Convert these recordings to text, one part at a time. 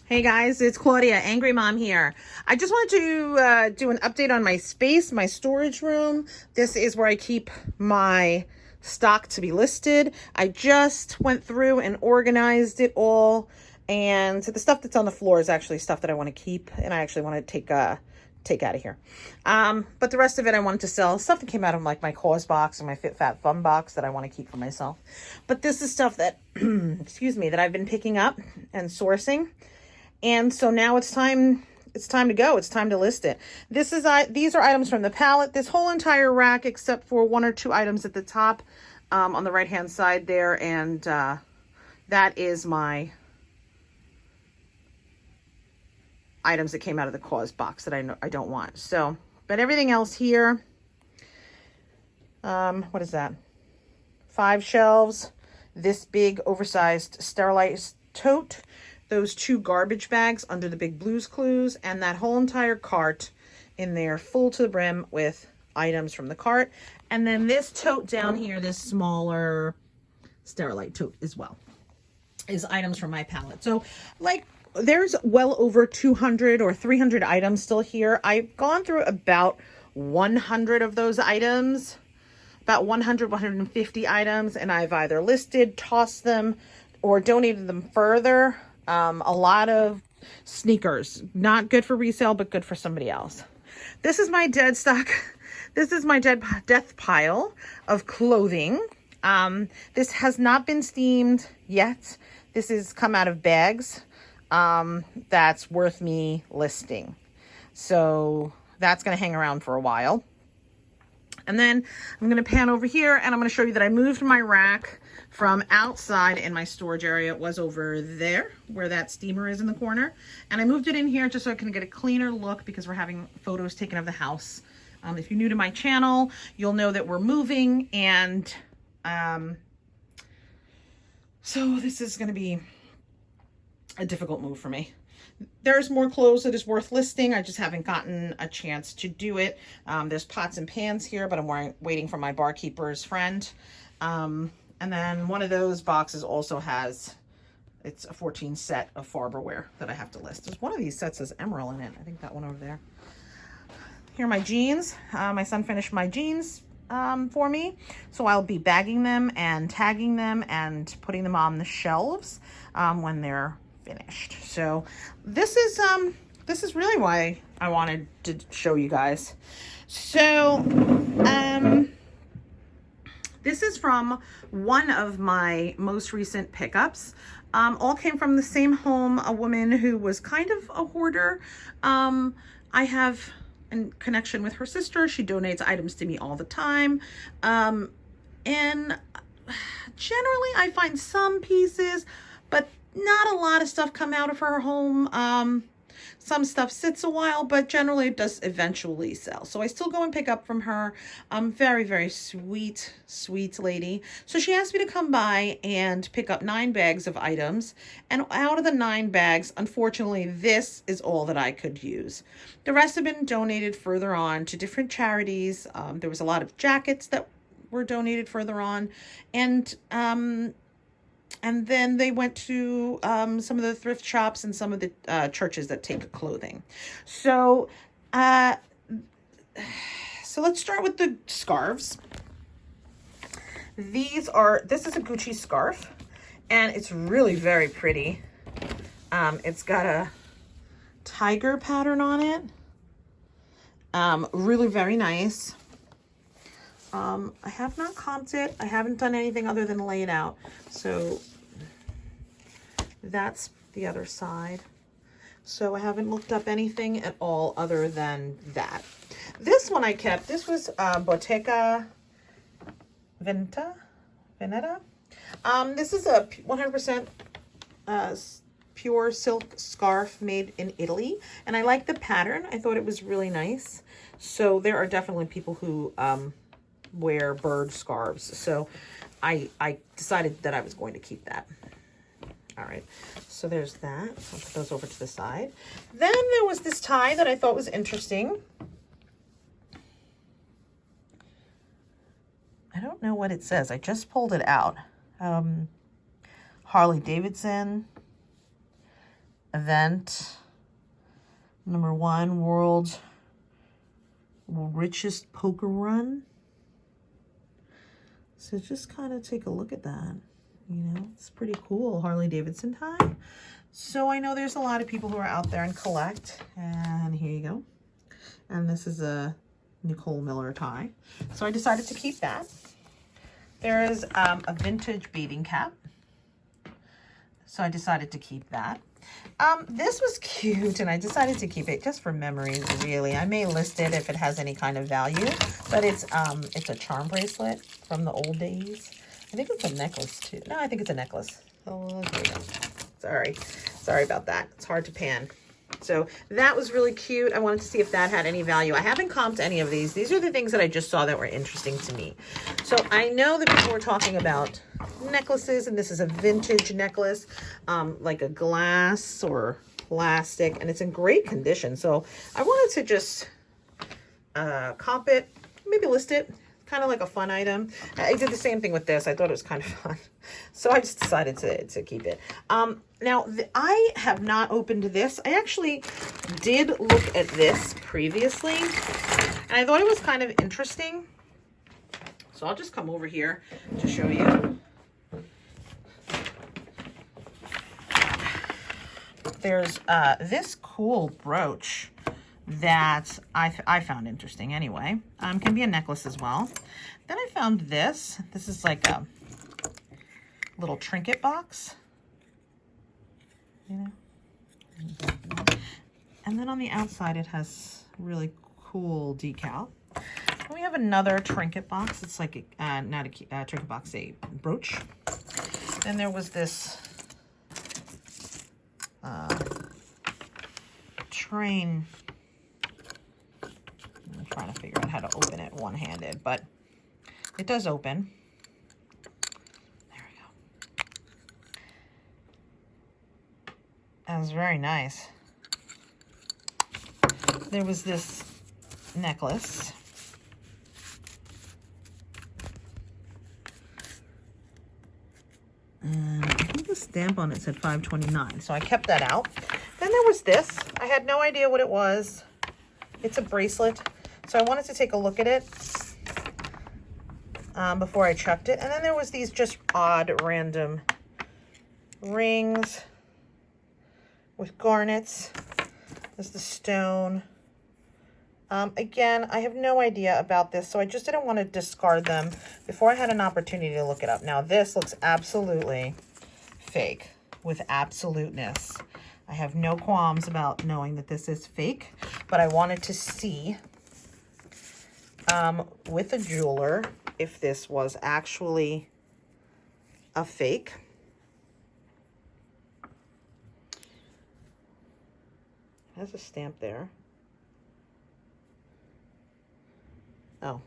Hey guys, it's Claudia, Angry Mom here. I just wanted to do an update on my space, my storage room. This is where I keep my stock to be listed. I just went through and organized it all, and the stuff that's on the floor is actually stuff that I want to keep, and I actually want to take out of here. But the rest of it I wanted to sell. Stuff that came out of like my Cause box and my Fit Fat Fun box that I want to keep for myself. But this is stuff that, excuse me, that I've been picking up and sourcing. And so now it's time to go. It's time to list it. These are items from the pallet. This whole entire rack, except for one or two items at the top, on the right-hand side there. And, that is my items that came out of the Cause box that I don't want. So, but everything else here, what is that? 5 shelves, this big oversized sterilized tote, those 2 garbage bags under the big Blue's Clues, and that whole entire cart in there full to the brim with items from the cart. And then this tote down here, this smaller Sterilite tote as well, is items from my pallet. So like there's well over 200 or 300 items still here. I've gone through about 100 of those items, about 100, 150 items, and I've either listed, tossed them, or donated them further. A lot of sneakers, not good for resale, but good for somebody else. This is my dead stock. This is my death pile of clothing. This has not been steamed yet. This has come out of bags. That's worth me listing. So that's going to hang around for a while. And then I'm going to pan over here and I'm going to show you that I moved my rack from outside in my storage area. It was over there where that steamer is in the corner. And I moved it in here just so I can get a cleaner look because we're having photos taken of the house. If you're new to my channel, you'll know that we're moving. And so this is going to be a difficult move for me. There's more clothes that is worth listing. I just haven't gotten a chance to do it. There's pots and pans here, but I'm waiting for my barkeeper's friend. And then one of those boxes also has, it's a 14 set of Farberware that I have to list. There's one of these sets has Emerald in it. I think that one over there. Here are my jeans. My son finished my jeans for me. So I'll be bagging them and tagging them and putting them on the shelves when they're finished. So this is really why I wanted to show you guys. So this is from one of my most recent pickups. All came from the same home, a woman who was kind of a hoarder. I have in connection with her sister. She donates items to me all the time. And generally I find some pieces, but not a lot of stuff come out of her home. Some stuff sits a while, but generally it does eventually sell. So I still go and pick up from her. Very, very sweet, sweet lady. So she asked me to come by and pick up 9 bags of items. And out of the 9 bags, unfortunately, this is all that I could use. The rest have been donated further on to different charities. There was a lot of jackets that were donated further on. And then they went to some of the thrift shops and some of the churches that take clothing. So, so let's start with the scarves. This is a Gucci scarf, and it's really very pretty. It's got a tiger pattern on it. Really very nice. I have not comped it. I haven't done anything other than lay it out. So that's the other side. So I haven't looked up anything at all other than that. This one I kept. This was Bottega Veneta. This is a 100% pure silk scarf made in Italy. And I like the pattern. I thought it was really nice. So there are definitely people who wear bird scarves. So I decided that I was going to keep that. All right, so there's that. I'll put those over to the side. Then there was this tie that I thought was interesting. I don't know what it says. I just pulled it out. Harley Davidson. event. Number 1, world's richest poker run. So just kind of take a look at that. You know, it's pretty cool. Harley Davidson tie. So I know there's a lot of people who are out there and collect. And here you go. And this is a Nicole Miller tie. So I decided to keep that. There is a vintage bathing cap. So I decided to keep that. This was cute, and I decided to keep it just for memories, really. I may list it if it has any kind of value, but it's a charm bracelet from the old days. I think it's a necklace, too. No, I think it's a necklace. Oh, there we go. Sorry about that. It's hard to pan. So that was really cute. I wanted to see if that had any value. I haven't comped any of these. These are the things that I just saw that were interesting to me. So I know that people were talking about necklaces, and this is a vintage necklace, like a glass or plastic, and it's in great condition. So I wanted to just comp it, maybe list it. Kind of like a fun item. I did the same thing with this. I thought it was kind of fun. So I just decided to keep it. Now, I have not opened this. I actually did look at this previously, and I thought it was kind of interesting. So I'll just come over here to show you. There's this cool brooch that I found interesting anyway. Can be a necklace as well. Then I found this. This is like a little trinket box. You know? And then on the outside it has really cool decal. And we have another trinket box. It's like not a trinket box, a brooch. Then there was this train. I'm trying to figure out how to open it one-handed, but it does open. There we go. That was very nice. There was this necklace. And I think the stamp on it said $5.29, so I kept that out. Then there was this. I had no idea what it was. It's a bracelet, so I wanted to take a look at it before I chucked it. And then there was these just odd random rings with garnets. There's the stone. Again, I have no idea about this, so I just didn't want to discard them before I had an opportunity to look it up. Now, this looks absolutely fake with absoluteness. I have no qualms about knowing that this is fake, but I wanted to see with a jeweler if this was actually a fake. It has a stamp there. Oh,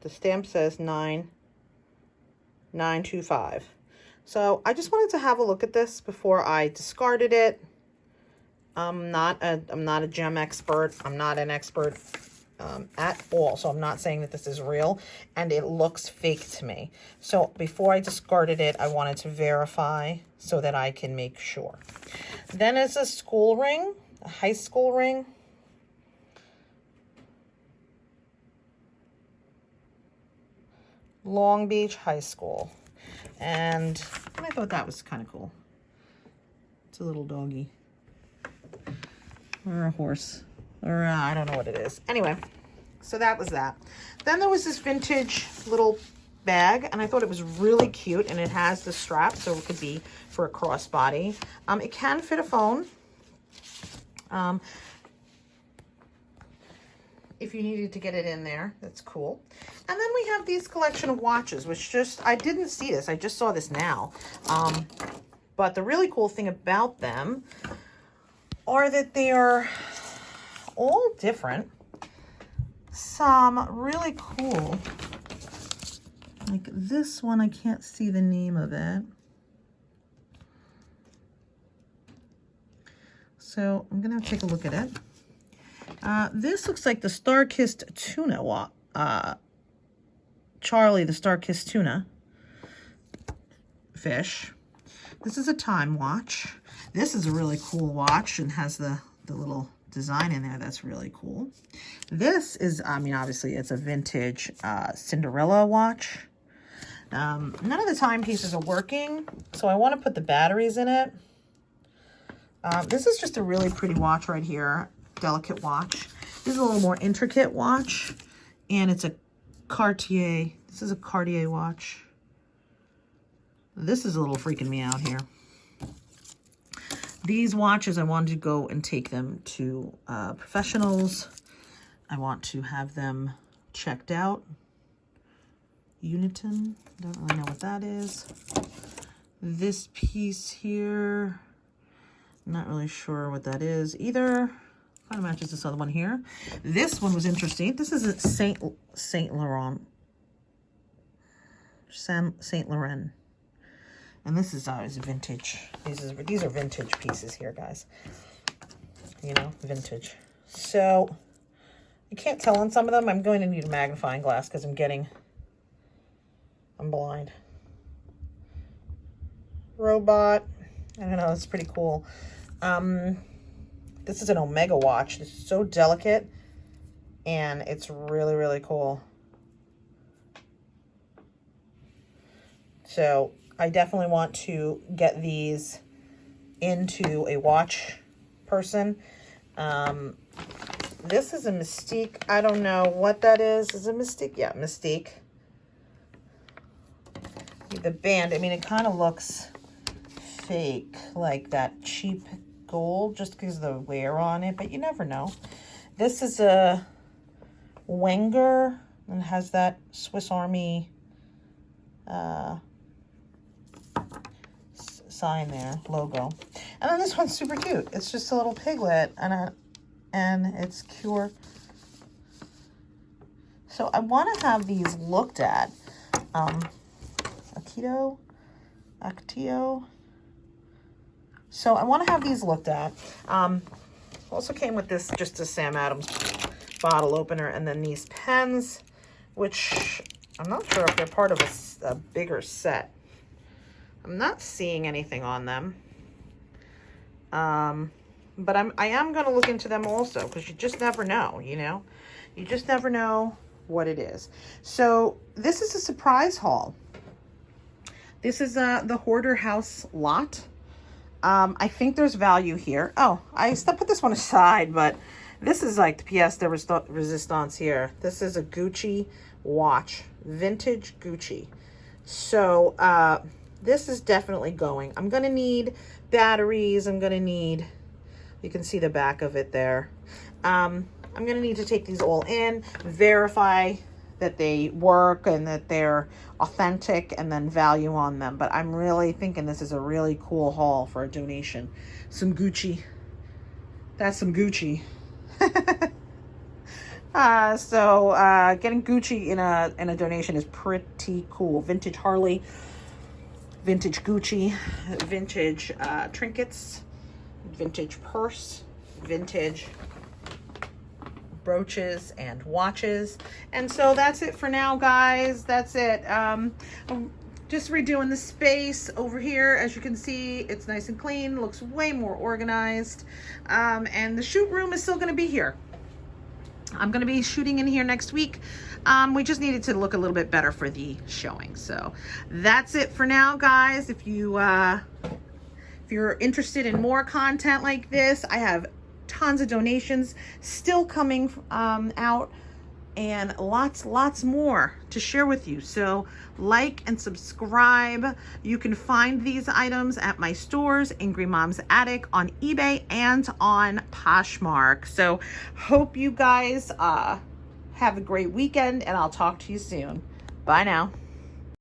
the stamp says 9925. So I just wanted to have a look at this before I discarded it. I'm not a gem expert. I'm not an expert at all. So I'm not saying that this is real, and it looks fake to me. So before I discarded it, I wanted to verify so that I can make sure. Then it's a school ring, a high school ring. Long Beach High School. And I thought that was kind of cool. It's a little doggy. Or a horse. Or I don't know what it is. Anyway, so that was that. Then there was this vintage little bag, and I thought it was really cute, and it has the strap, so it could be for a crossbody. It can fit a phone. If you needed to get it in there, that's cool. And then we have these collection of watches, which I didn't see this. I just saw this now. But the really cool thing about them are that they are all different. Some really cool. Like this one, I can't see the name of it. So I'm gonna take a look at it. This looks like the Star-Kissed Tuna, Charlie the Star-Kissed Tuna fish. This is a time watch. This is a really cool watch and has the little design in there. That's really cool. This is, I mean, obviously it's a vintage Cinderella watch. None of the timepieces are working, so I want to put the batteries in it. This is just a really pretty watch right here. Delicate watch. This is a little more intricate watch, and it's a Cartier. This is a Cartier watch. This is a little freaking me out here. These watches, I wanted to go and take them to professionals. I want to have them checked out. Uniton, don't really know what that is. This piece here, not really sure what that is either. Kind of matches this other one here. This one was interesting. This is a Saint Laurent. Saint Laurent. And this is vintage. These are vintage pieces here, guys. You know, vintage. So I can't tell on some of them. I'm going to need a magnifying glass because I'm blind. Robot. I don't know. It's pretty cool. This is an Omega watch. It's so delicate, and it's really, really cool. So I definitely want to get these into a watch person. This is a Mystique. I don't know what that is. Is it Mystique? Yeah, Mystique. The band, I mean, it kind of looks fake, like that cheap gold, just because of the wear on it, but you never know. This is a Wenger, and has that Swiss Army sign there, logo. And then this one's super cute. It's just a little piglet, and it's Cure. So I want to have these looked at. Actio. So I want to have these looked at. Also came with this, just a Sam Adams bottle opener, and then these pens, which I'm not sure if they're part of a bigger set. I'm not seeing anything on them. But I am going to look into them also, because you just never know, you know? You just never know what it is. So this is a surprise haul. This is the Hoarder House lot. I think there's value here. Oh, I still put this one aside, but this is like the pièce de resistance here. This is a Gucci watch, vintage Gucci. So this is definitely going. I'm going to need batteries. I'm going to need, you can see the back of it there. I'm going to need to take these all in, verify that they work and that they're authentic, and then value on them. But I'm really thinking this is a really cool haul for a donation. Some Gucci. That's some Gucci. So getting Gucci in a donation is pretty cool. Vintage Harley, vintage Gucci, vintage trinkets, vintage purse, vintage brooches and watches. And so that's it for now, guys. That's it. I'm just redoing the space over here. As you can see, it's nice and clean, looks way more organized. And the shoot room is still going to be here. I'm going to be shooting in here next week. We just needed to look a little bit better for the showing. So that's it for now, guys. If you're interested in more content like this, I have tons of donations still coming out, and lots more to share with you. So like and subscribe. You can find these items at my stores, Angry Mom's Attic, on eBay and on Poshmark. So hope you guys have a great weekend, and I'll talk to you soon. Bye now.